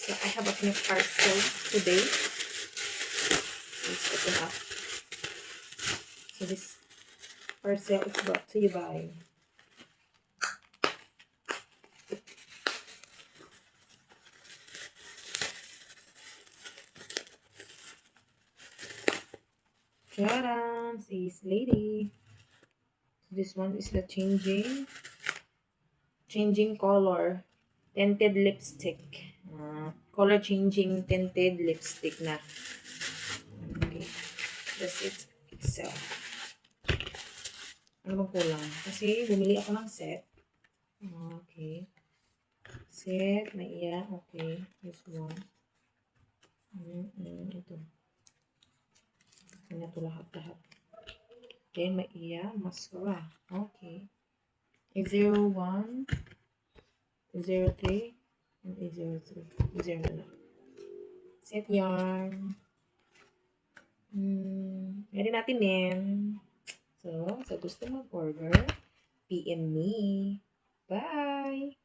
So I have a new parcel today. Let's open up. So this parcel is brought to you by Charan, says lady. This one is the changing color tinted lipstick. Color changing tinted lipstick na. Okay. That's it itself. Ano bang kulang? Kasi bumili ako ng set. Okay. Set, may iya. Okay. This one. Ito. Ano ito lahat-lahat. Then, may iya. Mascara. Okay. A01, A03, and A03. A0 na. Set yarn. Ready natin yan. So, sa gusto mag-order, PM me. Bye!